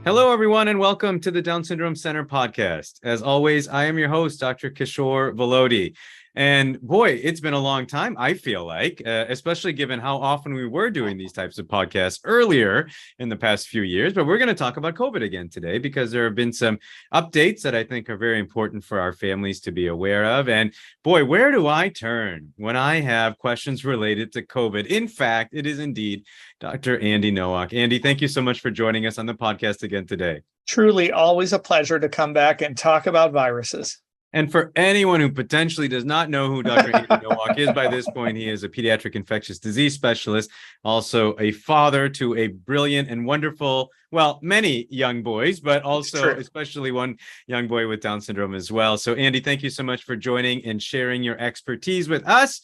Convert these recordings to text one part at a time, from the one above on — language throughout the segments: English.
Hello, everyone, and welcome to the Down Syndrome Center podcast. As always, I am your host, Dr. Kishore Velody. And boy, it's been a long time, I feel like, especially given how often we were doing these types of podcasts earlier in the past few years. But we're going to talk about COVID again today because there have been some updates that I think are very important for our families to be aware of. And boy, where do I turn when I have questions related to COVID? In fact, it is indeed Dr. Andy Nowalk. Andy, thank you so much for joining us on the podcast again today. Truly always a pleasure to come back and talk about viruses. And for anyone who potentially does not know who Dr. Andy Nowalk is by this point, he is a pediatric infectious disease specialist, also a father to a brilliant and wonderful, well, many young boys, but also especially one young boy with Down syndrome as well. So Andy, thank you so much for joining and sharing your expertise with us.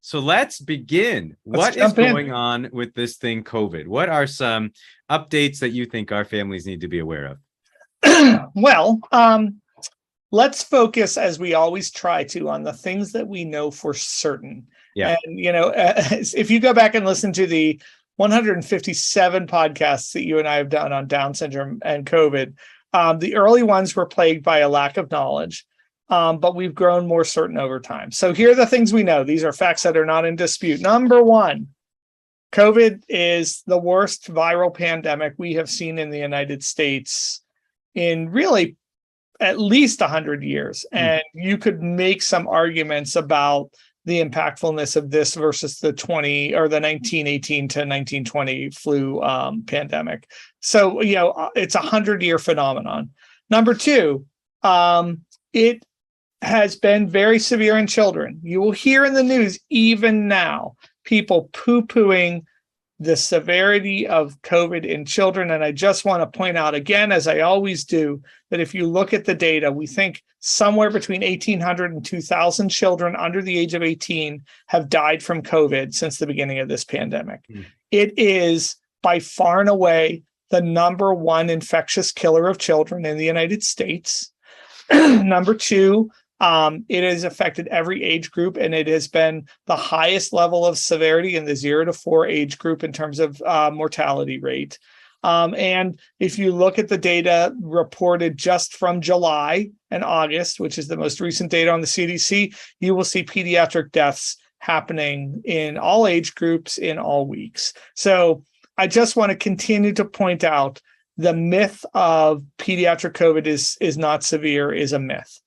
So let's begin. What is going on with this thing, COVID? What are some updates that you think our families need to be aware of? Well, let's focus, as we always try to, on the things that we know for certain. Yeah. And, if you go back and listen to the 157 podcasts that you and I have done on Down syndrome and COVID, the early ones were plagued by a lack of knowledge, but we've grown more certain over time. So here are the things we know. These are facts that are not in dispute. Number one, COVID is the worst viral pandemic we have seen in the United States in really at least 100 years. And you could make some arguments about the impactfulness of this versus the 1918 to 1920 flu pandemic. So, it's a 100-year phenomenon. Number two, it has been very severe in children. You will hear in the news, even now, people poo-pooing the severity of COVID in children. And I just want to point out again, as I always do, that if you look at the data, we think somewhere between 1,800 and 2,000 children under the age of 18 have died from COVID since the beginning of this pandemic. It is by far and away the number one infectious killer of children in the United States. Number two, it has affected every age group, and it has been the highest level of severity in the 0 to 4 age group in terms of mortality rate. And if you look at the data reported just from July and August, which is the most recent data on the CDC, you will see pediatric deaths happening in all age groups in all weeks. So I just want to continue to point out the myth of pediatric COVID is not severe is a myth.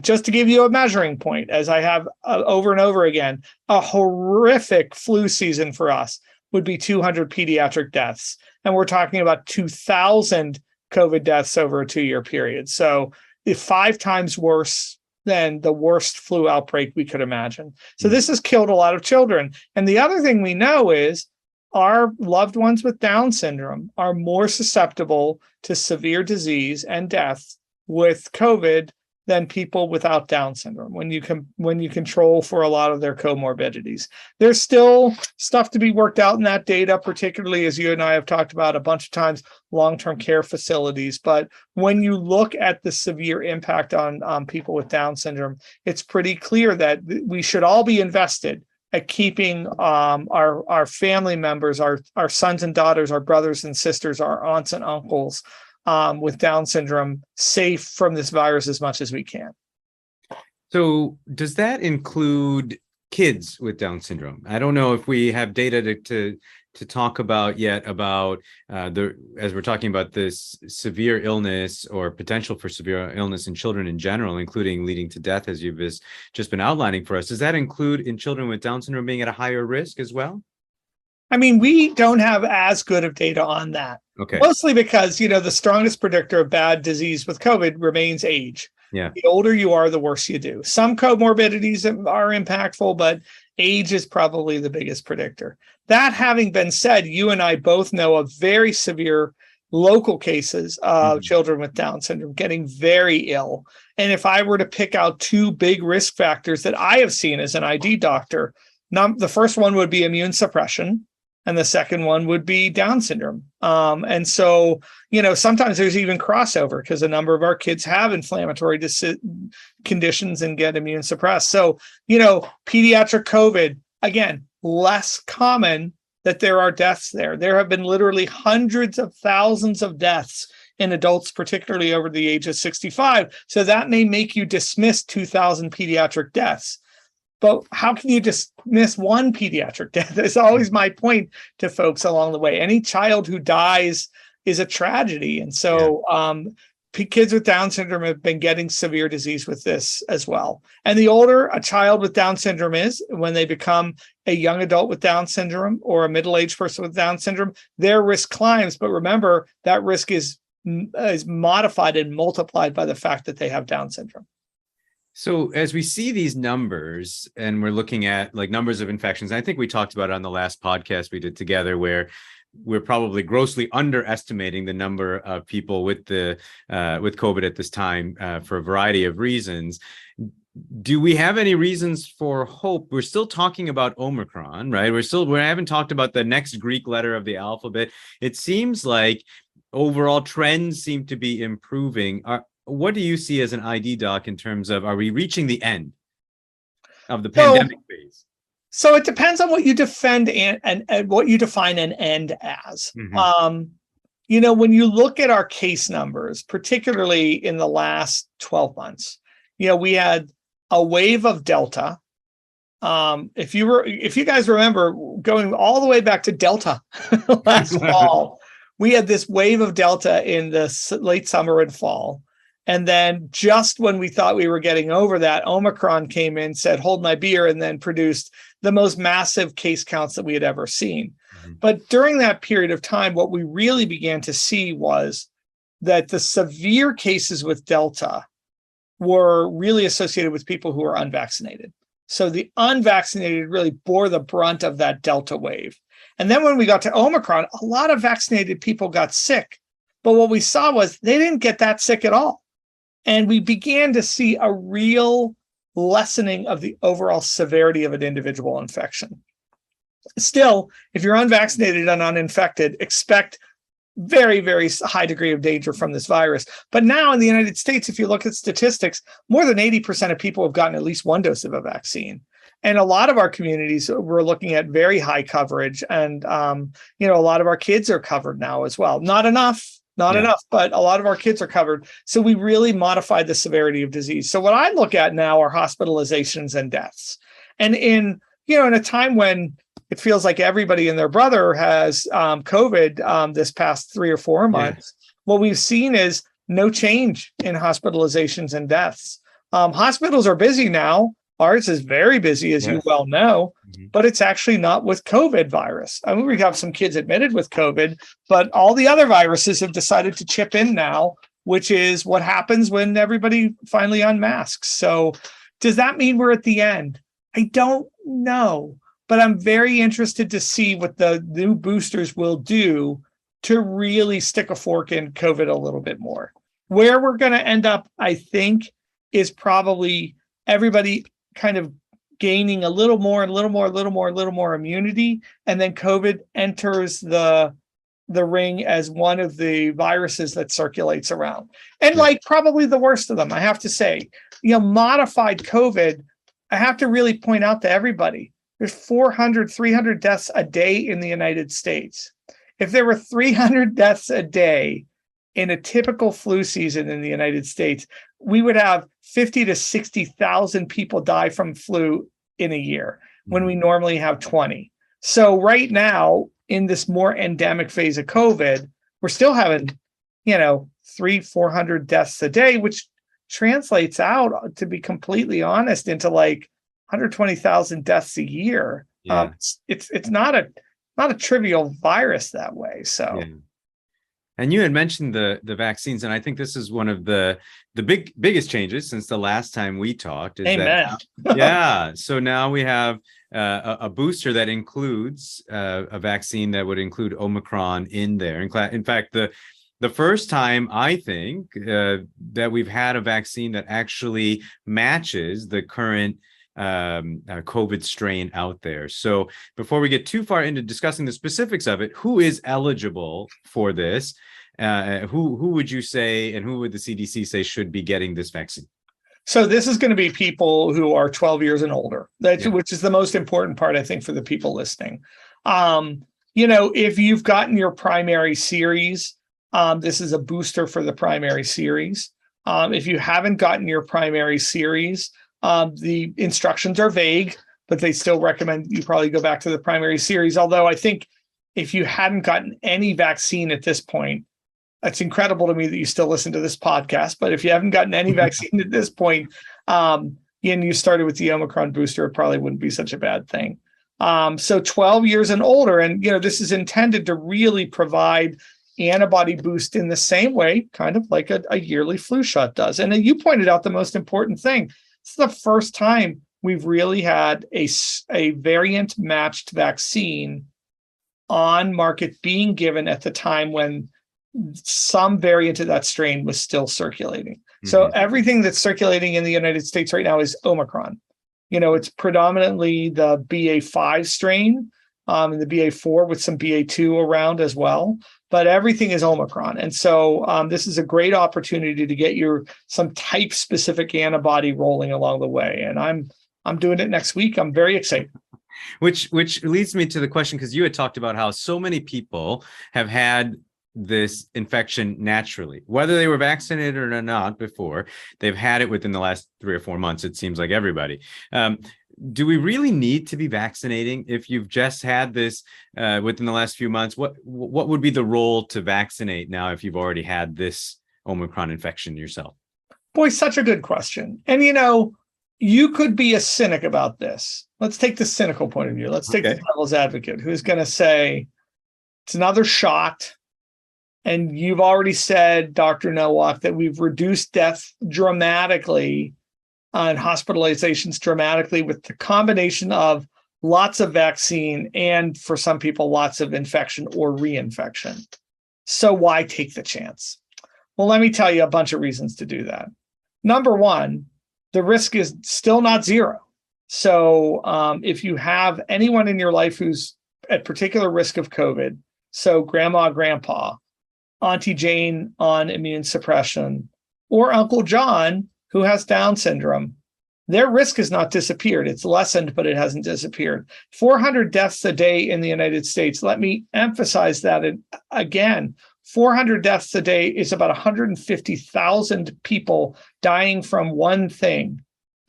Just to give you a measuring point, as I have over and over again, a horrific flu season for us would be 200 pediatric deaths. And we're talking about 2,000 COVID deaths over a 2-year period. So it's 5 times worse than the worst flu outbreak we could imagine. So this has killed a lot of children. And the other thing we know is our loved ones with Down syndrome are more susceptible to severe disease and death with COVID than people without Down syndrome when you control for a lot of their comorbidities. There's still stuff to be worked out in that data, particularly as you and I have talked about a bunch of times, long-term care facilities. But when you look at the severe impact on people with Down syndrome, it's pretty clear that we should all be invested at keeping our family members, our sons and daughters, our brothers and sisters, our aunts and uncles with Down syndrome safe from this virus as much as we can. So does that include kids with Down syndrome? I don't know if we have data to talk about yet about as we're talking about this severe illness or potential for severe illness in children in general, including leading to death, as you've just been outlining for us. Does that include in children with Down syndrome being at a higher risk as well? I mean, we don't have as good of data on that. Okay. Mostly because, the strongest predictor of bad disease with COVID remains age. Yeah. The older you are, the worse you do. Some comorbidities are impactful, but age is probably the biggest predictor. That having been said, you and I both know of very severe local cases of children with Down syndrome getting very ill. And if I were to pick out 2 big risk factors that I have seen as an ID doctor, the first one would be immune suppression. And the second one would be Down syndrome. And so, sometimes there's even crossover because a number of our kids have inflammatory conditions and get immune suppressed. So, pediatric COVID, again, less common that there are deaths there. There have been literally hundreds of thousands of deaths in adults, particularly over the age of 65. So that may make you dismiss 2,000 pediatric deaths. But how can you dismiss one pediatric death? That's always my point to folks along the way. Any child who dies is a tragedy. And so kids with Down syndrome have been getting severe disease with this as well. And the older a child with Down syndrome is, when they become a young adult with Down syndrome or a middle-aged person with Down syndrome, their risk climbs. But remember, that risk is modified and multiplied by the fact that they have Down syndrome. So as we see these numbers and we're looking at like numbers of infections, I think we talked about it on the last podcast we did together, where we're probably grossly underestimating the number of people with COVID at this time for a variety of reasons. Do we have any reasons for hope? We're still talking about Omicron, right? We haven't talked about the next Greek letter of the alphabet. It seems like overall trends seem to be improving. What do you see as an ID doc in terms of, are we reaching the end of the pandemic phase? So it depends on what you defend and what you define an end as. When you look at our case numbers, particularly in the last 12 months, we had a wave of Delta. If you guys remember, going all the way back to Delta last fall, we had this wave of Delta in the late summer and fall. And then just when we thought we were getting over that, Omicron came in, said, hold my beer, and then produced the most massive case counts that we had ever seen. But during that period of time, what we really began to see was that the severe cases with Delta were really associated with people who were unvaccinated. So the unvaccinated really bore the brunt of that Delta wave. And then when we got to Omicron, a lot of vaccinated people got sick. But what we saw was they didn't get that sick at all. And we began to see a real lessening of the overall severity of an individual infection. Still, if you're unvaccinated and uninfected, expect very, very high degree of danger from this virus. But now in the United States, if you look at statistics, more than 80% of people have gotten at least one dose of a vaccine. And a lot of our communities, we're looking at very high coverage. And, a lot of our kids are covered now as well. Not enough, but a lot of our kids are covered. So we really modified the severity of disease. So what I look at now are hospitalizations and deaths. And in a time when it feels like everybody and their brother has COVID this past 3 or 4 months, what we've seen is no change in hospitalizations and deaths. Hospitals are busy now. Ours is very busy, as you well know, but it's actually not with COVID virus. I mean, we have some kids admitted with COVID, but all the other viruses have decided to chip in now, which is what happens when everybody finally unmasks. So does that mean we're at the end? I don't know, but I'm very interested to see what the new boosters will do to really stick a fork in COVID a little bit more. Where we're going to end up, I think, is probably everybody kind of gaining a little more immunity, and then COVID enters the ring as one of the viruses that circulates around. And like probably the worst of them, I have to say, modified COVID, I have to really point out to everybody, there's 400, 300 deaths a day in the United States. If there were 300 deaths a day in a typical flu season in the United States, we would have 50 to 60,000 people die from flu in a year when we normally have 20. So right now, in this more endemic phase of COVID, we're still having, 300-400 deaths a day, which translates out, to be completely honest, into like 120,000 deaths a year. It's not a trivial virus that way. So. Yeah. And you had mentioned the vaccines, and I think this is one of the biggest changes since the last time we talked. Amen. So now we have a booster that includes a vaccine that would include Omicron in there. In fact, the first time I think that we've had a vaccine that actually matches the current COVID strain out there. So before we get too far into discussing the specifics of it, who is eligible for this? Who would you say, and who would the CDC say should be getting this vaccine? So this is going to be people who are 12 years and older, which is the most important part, I think, for the people listening. if you've gotten your primary series, this is a booster for the primary series. If you haven't gotten your primary series, the instructions are vague, but they still recommend you probably go back to the primary series. Although I think if you hadn't gotten any vaccine at this point, it's incredible to me that you still listen to this podcast. But if you haven't gotten any vaccine at this point, and you started with the Omicron booster, it probably wouldn't be such a bad thing. So 12 years and older, and this is intended to really provide antibody boost in the same way, kind of like a yearly flu shot does. And then you pointed out the most important thing. It's the first time we've really had a variant matched vaccine on market being given at the time when some variant of that strain was still circulating. Mm-hmm. So everything that's circulating in the United States right now is Omicron. It's predominantly the BA5 strain and the BA4 with some BA2 around as well. But everything is Omicron. And so this is a great opportunity to get some type-specific antibody rolling along the way. And I'm doing it next week. I'm very excited. Which leads me to the question, because you had talked about how so many people have had this infection naturally, whether they were vaccinated or not before. They've had it within the last 3 or 4 months. It seems like everybody. Do we really need to be vaccinating if you've just had this within the last few months? What would be the role to vaccinate now if you've already had this Omicron infection yourself? Boy, such a good question. And you could be a cynic about this. Let's take the cynical point of view. Let's take the devil's advocate, who's going to say it's another shot. And you've already said, Dr. Nowalk, that we've reduced death dramatically and hospitalizations dramatically with the combination of lots of vaccine and, for some people, lots of infection or reinfection. So why take the chance? Well, let me tell you a bunch of reasons to do that. Number one, the risk is still not zero. So if you have anyone in your life who's at particular risk of COVID, so grandma, grandpa, Auntie Jane on immune suppression, or Uncle John who has Down syndrome, their risk has not disappeared. It's lessened, but it hasn't disappeared. 400 deaths a day in the United States. Let me emphasize that again. 400 deaths a day is about 150,000 people dying from one thing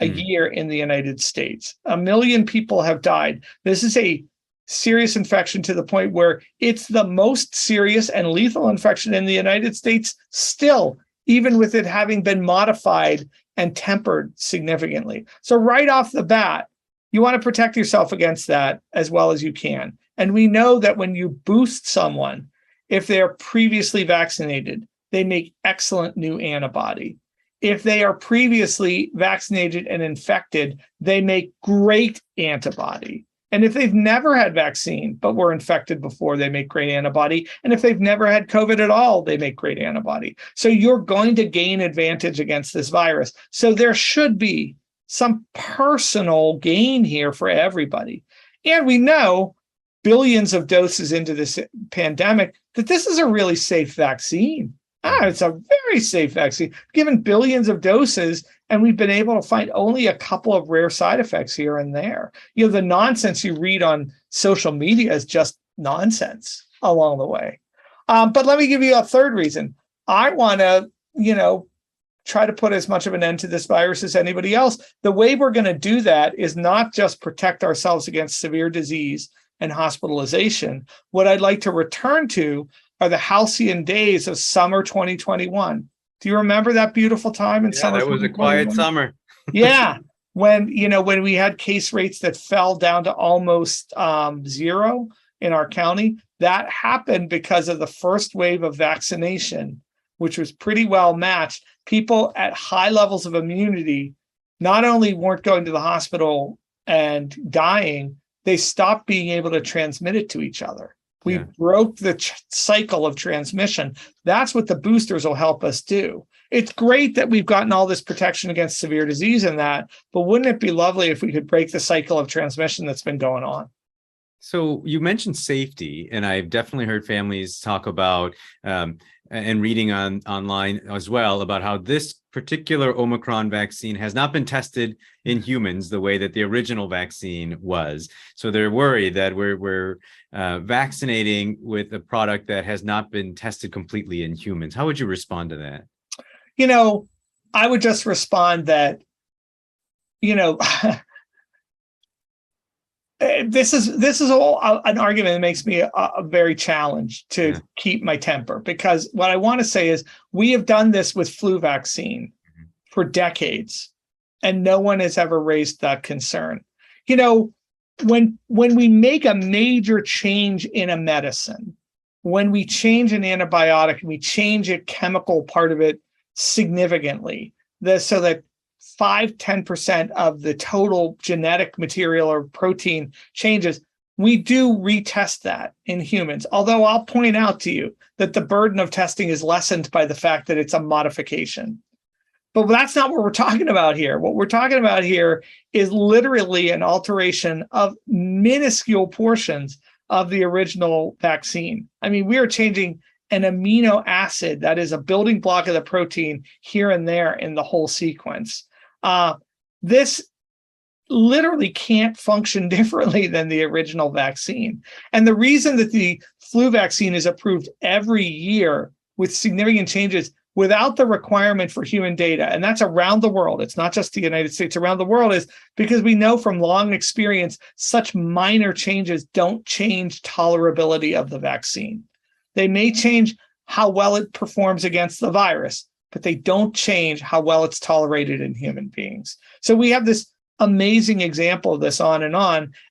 a year in the United States. 1 million people have died. This is a serious infection to the point where it's the most serious and lethal infection in the United States still, even with it having been modified and tempered significantly. So right off the bat, you want to protect yourself against that as well as you can. And we know that when you boost someone, if they're previously vaccinated, they make excellent new antibody. If they are previously vaccinated and infected, they make great antibody. And if they've never had vaccine, but were infected before, they make great antibody. And if they've never had COVID at all, they make great antibody. So you're going to gain advantage against this virus. So there should be some personal gain here for everybody. And we know billions of doses into this pandemic that this is a really safe vaccine. It's a very safe vaccine, given billions of doses, and we've been able to find only a couple of rare side effects here and there. The nonsense you read on social media is just nonsense along the way. But let me give you a third reason. I want to, try to put as much of an end to this virus as anybody else. The way we're going to do that is not just protect ourselves against severe disease and hospitalization. What I'd like to return to are the halcyon days of summer 2021. Do you remember that beautiful time in summer? That was a quiet summer. Yeah. When we had case rates that fell down to almost zero in our county, that happened because of the first wave of vaccination, which was pretty well matched. People at high levels of immunity not only weren't going to the hospital and dying, they stopped being able to transmit it to each other. We broke the cycle of transmission. That's what the boosters will help us do. It's great that we've gotten all this protection against severe disease and that, but wouldn't it be lovely if we could break the cycle of transmission that's been going on? So you mentioned safety, and I've definitely heard families talk about and reading online as well about how this particular Omicron vaccine has not been tested in humans the way that the original vaccine was. So they're worried that we're vaccinating with a product that has not been tested completely in humans. How would you respond to that? I would just respond that, you know, this is all an argument that makes me a very challenged to keep my temper, because what I want to say is we have done this with flu vaccine for decades, and no one has ever raised that concern. When we make a major change in a medicine, when we change an antibiotic and we change a chemical part of it significantly, so that 5-10% of the total genetic material or protein changes, we do retest that in humans. Although I'll point out to you that the burden of testing is lessened by the fact that it's a modification. But that's not what we're talking about here. What we're talking about here is literally an alteration of minuscule portions of the original vaccine. I mean, we are changing an amino acid that is a building block of the protein here and there in the whole sequence. This literally can't function differently than the original vaccine. And the reason that the flu vaccine is approved every year with significant changes without the requirement for human data, and that's around the world, it's not just the United States, around the world, is because we know from long experience such minor changes don't change tolerability of the vaccine. They may change how well it performs against the virus, but they don't change how well it's tolerated in human beings. So we have this amazing example of this on.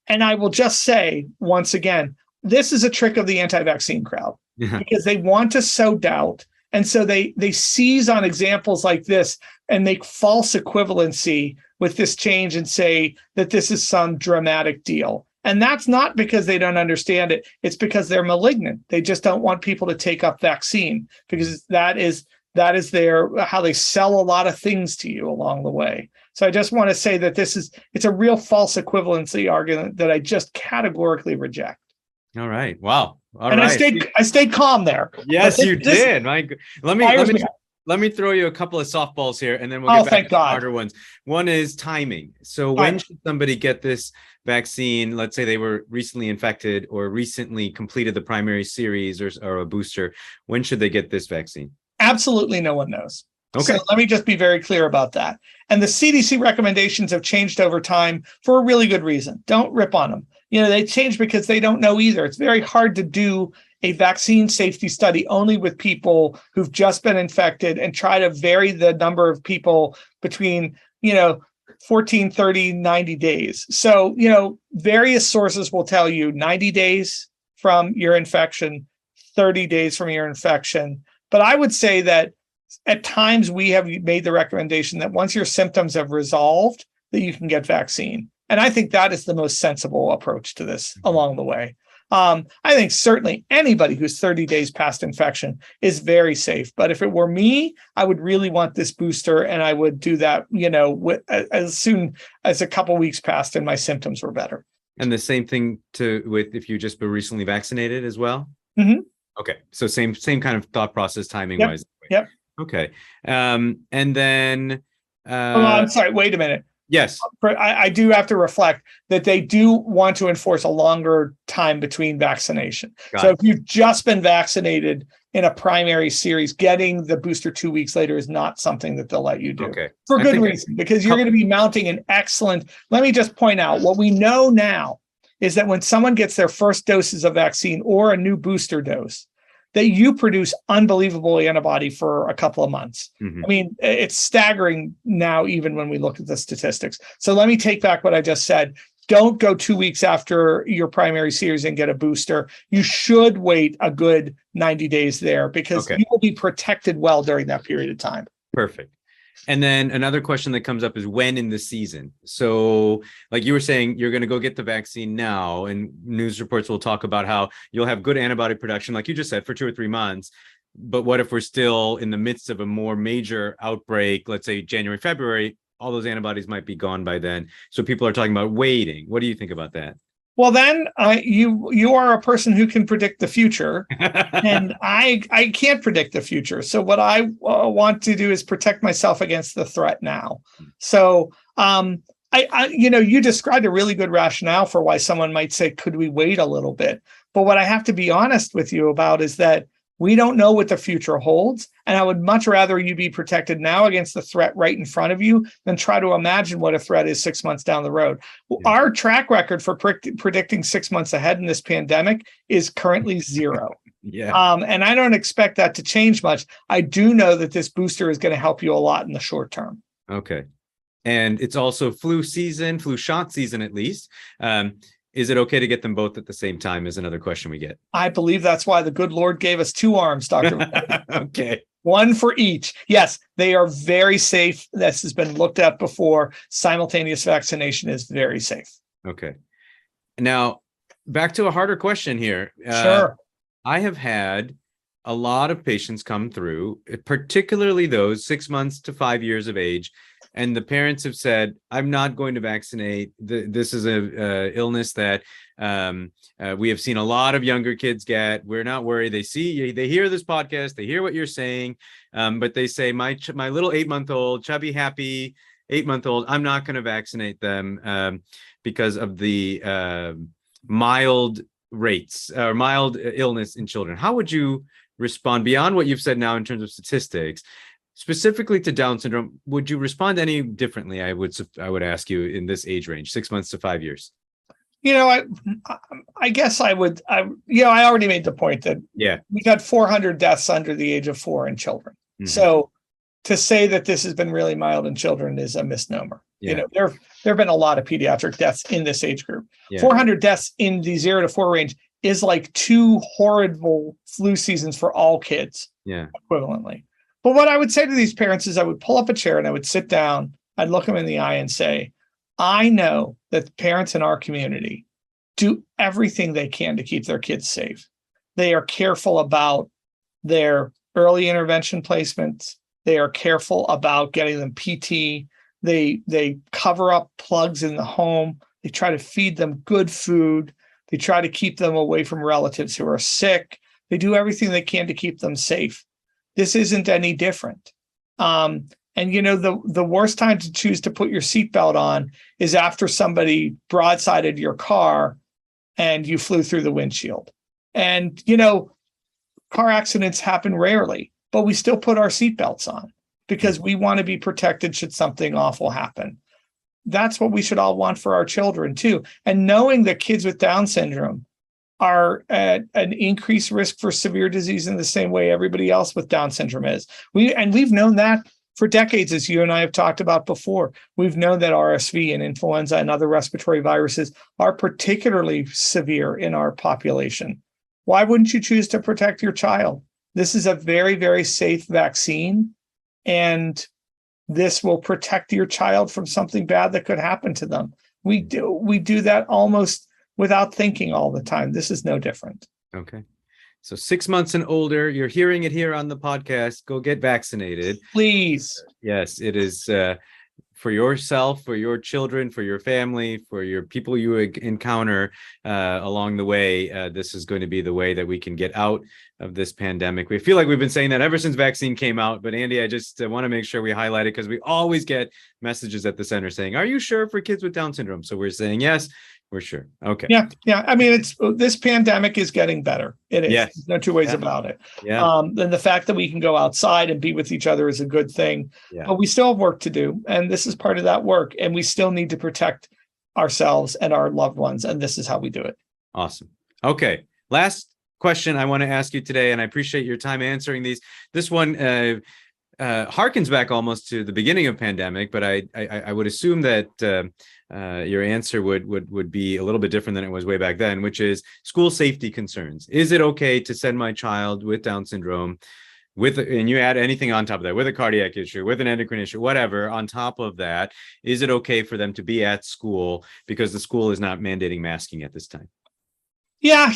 And I will just say, once again, this is a trick of the anti-vaccine crowd, because they want to sow doubt. And so they seize on examples like this and make false equivalency with this change and say that this is some dramatic deal. And that's not because they don't understand it. It's because they're malignant. They just don't want people to take up vaccine, because that is how they sell a lot of things to you along the way. So I just want to say that it's a real false equivalency argument that I just categorically reject. All right. Wow. All and right. I stayed calm there. Yes, you did. Let me throw you a couple of softballs here, and then we'll get back to the harder ones. One is timing. So when should somebody get this vaccine? Let's say they were recently infected or recently completed the primary series or a booster. When should they get this vaccine? Absolutely no one knows. Okay. So let me just be very clear about that. And the CDC recommendations have changed over time for a really good reason. Don't rip on them. They change because they don't know either. It's very hard to do a vaccine safety study only with people who've just been infected and try to vary the number of people between, 14, 30, 90 days. So, various sources will tell you 90 days from your infection, 30 days from your infection. But I would say that at times we have made the recommendation that once your symptoms have resolved, that you can get vaccine. And I think that is the most sensible approach to this along the way. I think certainly anybody who's 30 days past infection is very safe. But if it were me, I would really want this booster, and I would do that, as soon as a couple of weeks passed and my symptoms were better. And the same thing with if you just were recently vaccinated as well? Mm-hmm. Okay. So same kind of thought process, timing wise. Yep. Okay. And then I'm sorry, wait a minute. Yes. I do have to reflect that they do want to enforce a longer time between vaccination. So if you've just been vaccinated in a primary series, getting the booster 2 weeks later is not something that they'll let you do. Okay. For good reason, because you're going to be mounting an excellent. Let me just point out what we know now is that when someone gets their first doses of vaccine or a new booster dose, that you produce unbelievable antibody for a couple of months. Mm-hmm. I mean, it's staggering now, even when we look at the statistics. So let me take back what I just said. Don't go 2 weeks after your primary series and get a booster. You should wait a good 90 days there, because you will be protected well during that period of time. Perfect. And then another question that comes up is when in the season. So like you were saying, you're going to go get the vaccine now, and news reports will talk about how you'll have good antibody production, like you just said, for 2 or 3 months. But what if we're still in the midst of a more major outbreak, let's say January, February, all those antibodies might be gone by then. So people are talking about waiting. What do you think about that? Well, then you are a person who can predict the future, and I can't predict the future. So what I want to do is protect myself against the threat now. So you described a really good rationale for why someone might say, could we wait a little bit? But what I have to be honest with you about is that we don't know what the future holds. And I would much rather you be protected now against the threat right in front of you than try to imagine what a threat is 6 months down the road. Yeah. Our track record for predicting 6 months ahead in this pandemic is currently zero. And I don't expect that to change much. I do know that this booster is going to help you a lot in the short term. Okay. And it's also flu shot season, at least. Is it okay to get them both at the same time is another question we get. I believe that's why the good Lord gave us 2 arms, Dr. Okay. One for each. Yes, they are very safe. This has been looked at before. Simultaneous vaccination is very safe. Okay. Now, back to a harder question here. Sure. I have had a lot of patients come through, particularly those 6 months to 5 years of age. And the parents have said, I'm not going to vaccinate. This is a illness that we have seen a lot of younger kids get. We're not worried. They hear this podcast, they hear what you're saying, but they say, my little 8-month-old, chubby, happy 8-month-old, I'm not going to vaccinate them because of the mild rates or mild illness in children. How would you respond beyond what you've said now in terms of statistics? Specifically to Down syndrome, would you respond any differently? I would ask you in this age range, 6 months to 5 years. I guess I would. I already made the point that we got 400 deaths under the age of 4 in children. Mm-hmm. So to say that this has been really mild in children is a misnomer. Yeah. There have been a lot of pediatric deaths in this age group. Yeah. 400 deaths in the 0 to 4 range is like 2 horrible flu seasons for all kids. Yeah, equivalently. But what I would say to these parents is I would pull up a chair and I would sit down, I'd look them in the eye and say, I know that the parents in our community do everything they can to keep their kids safe. They are careful about their early intervention placements. They are careful about getting them PT. They cover up plugs in the home. They try to feed them good food. They try to keep them away from relatives who are sick. They do everything they can to keep them safe. This isn't any different. And the worst time to choose to put your seatbelt on is after somebody broadsided your car and you flew through the windshield. And, car accidents happen rarely, but we still put our seatbelts on because we want to be protected should something awful happen. That's what we should all want for our children too. And knowing that kids with Down syndrome are at an increased risk for severe disease in the same way everybody else with Down syndrome is. We've known that for decades, as you and I have talked about before. We've known that RSV and influenza and other respiratory viruses are particularly severe in our population. Why wouldn't you choose to protect your child? This is a very, very safe vaccine, and this will protect your child from something bad that could happen to them. We do that almost without thinking all the time. This is no different. Okay. So 6 months and older, you're hearing it here on the podcast. Go get vaccinated. Please. Yes, it is for yourself, for your children, for your family, for your people you encounter along the way. This is going to be the way that we can get out of this pandemic. We feel like we've been saying that ever since vaccine came out. But Andy, I just want to make sure we highlight it because we always get messages at the center saying, are you sure for kids with Down syndrome? So we're saying, yes, we're sure. Okay. Yeah. I mean, this pandemic is getting better. It is. Yes. There's no two ways about it. Yeah. And the fact that we can go outside and be with each other is a good thing. Yeah. But we still have work to do. And this is part of that work. And we still need to protect ourselves and our loved ones. And this is how we do it. Awesome. Okay. Last question I want to ask you today, and I appreciate your time answering these. This one harkens back almost to the beginning of pandemic, but I would assume that your answer would be a little bit different than it was way back then, which is school safety concerns. Is it okay to send my child with Down syndrome and you add anything on top of that, with a cardiac issue, with an endocrine issue, whatever, on top of that, is it okay for them to be at school because the school is not mandating masking at this time? Yeah,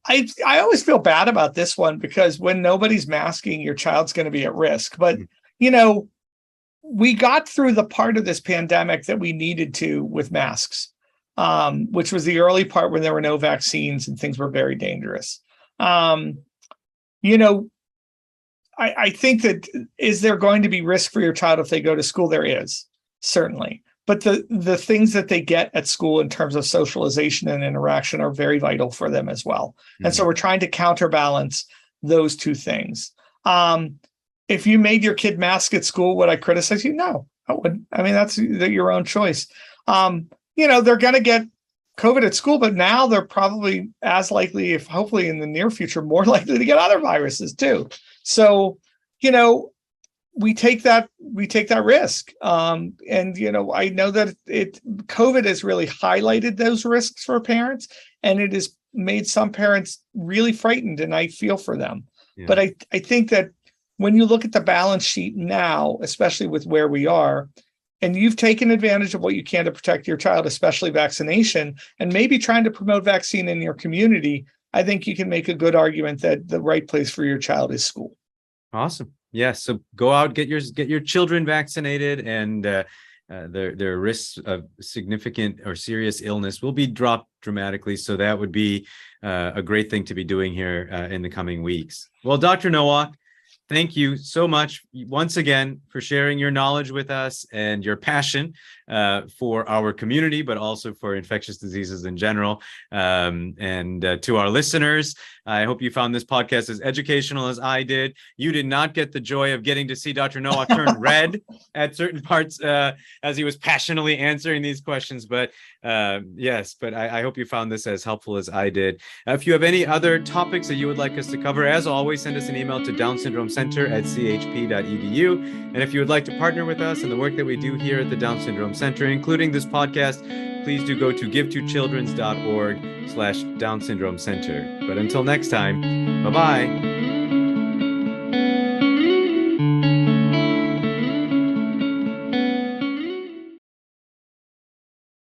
I always feel bad about this one because when nobody's masking, your child's going to be at risk. But, we got through the part of this pandemic that we needed to with masks. which was the early part when there were no vaccines and things were very dangerous. You know, I think that, is there going to be risk for your child if they go to school? There is, certainly. But the things that they get at school in terms of socialization and interaction are very vital for them as well. Mm-hmm. And so we're trying to counterbalance those two things. If you made your kid mask at school, would I criticize you? No, I wouldn't. I mean, that's your own choice. You know, they're going to get COVID at school, but now they're probably as likely, if hopefully in the near future, more likely to get other viruses too. So, you know, we take that risk. And, you know, I know that COVID has really highlighted those risks for parents, and it has made some parents really frightened, and I feel for them. Yeah. But I think that when you look at the balance sheet now, especially with where we are, and you've taken advantage of what you can to protect your child, especially vaccination, and maybe trying to promote vaccine in your community, I think you can make a good argument that the right place for your child is school. Awesome. Yes. So go out, get your children vaccinated, and their risks of significant or serious illness will be dropped dramatically. So that would be a great thing to be doing here in the coming weeks. Well, Dr. Nowalk, thank you so much once again for sharing your knowledge with us and your passion for our community, but also for infectious diseases in general. And to our listeners, I hope you found this podcast as educational as I did. You did not get the joy of getting to see Dr. Nowalk turn red at certain parts as he was passionately answering these questions. But yes, but I hope you found this as helpful as I did. If you have any other topics that you would like us to cover, as always, send us an email to downsyndromecenter@chp.edu. And if you would like to partner with us in the work that we do here at the Down Syndrome Center, including this podcast, please do go to givetochildrens.org/Down Syndrome Center. But until next time, bye-bye.